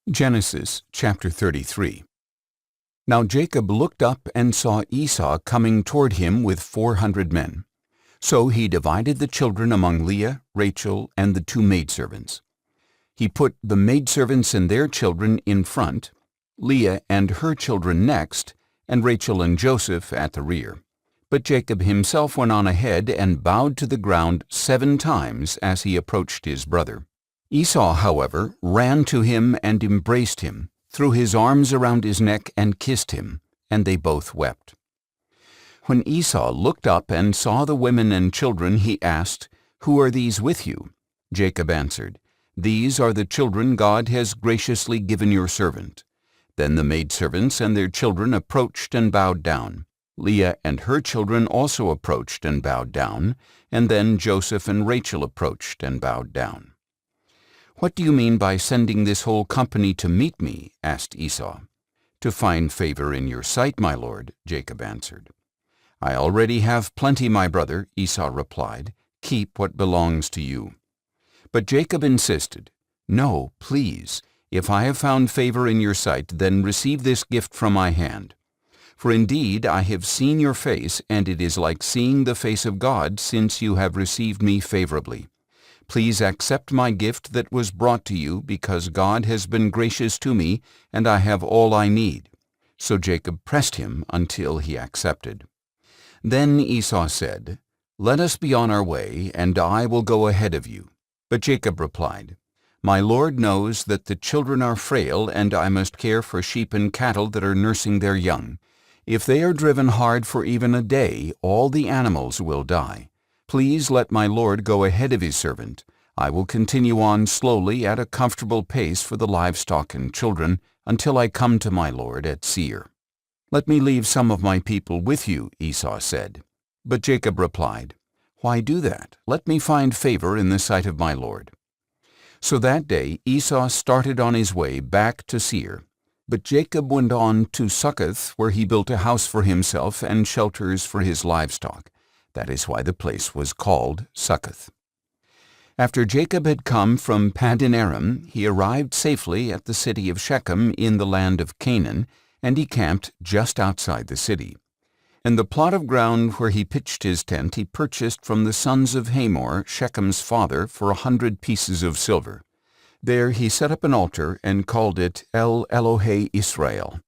Genesis chapter 33. Now Jacob looked up and saw Esau coming toward him with 400 men. So he divided the children among Leah, Rachel, and the two maidservants. He put the maidservants and their children in front, Leah and her children next, and Rachel and Joseph at the rear. But Jacob himself went on ahead and bowed to the ground 7 times as he approached his brother. Esau, however, ran to him and embraced him, threw his arms around his neck and kissed him, and they both wept. When Esau looked up and saw the women and children, he asked, "Who are these with you?" Jacob answered, "These are the children God has graciously given your servant." Then the maidservants and their children approached and bowed down. Leah and her children also approached and bowed down, and then Joseph and Rachel approached and bowed down. "What do you mean by sending this whole company to meet me?" asked Esau. "To find favor in your sight, my lord," Jacob answered. "I already have plenty, my brother," Esau replied. "Keep what belongs to you." But Jacob insisted, "No, please. If I have found favor in your sight, then receive this gift from my hand. For indeed I have seen your face, and it is like seeing the face of God, since you have received me favorably. Please accept my gift that was brought to you, because God has been gracious to me, and I have all I need." So Jacob pressed him until he accepted. Then Esau said, "Let us be on our way, and I will go ahead of you." But Jacob replied, "My Lord knows that the children are frail, and I must care for sheep and cattle that are nursing their young. If they are driven hard for even a day, all the animals will die. Please let my Lord go ahead of his servant. I will continue on slowly at a comfortable pace for the livestock and children until I come to my Lord at Seir." "Let me leave some of my people with you," Esau said. But Jacob replied, "Why do that? Let me find favor in the sight of my Lord." So that day Esau started on his way back to Seir. But Jacob went on to Succoth, where he built a house for himself and shelters for his livestock. That is why the place was called Succoth. After Jacob had come from Paddan Aram, he arrived safely at the city of Shechem in the land of Canaan, and he camped just outside the city. And the plot of ground where he pitched his tent he purchased from the sons of Hamor, Shechem's father, for 100 pieces of silver. There he set up an altar and called it El Elohe Israel.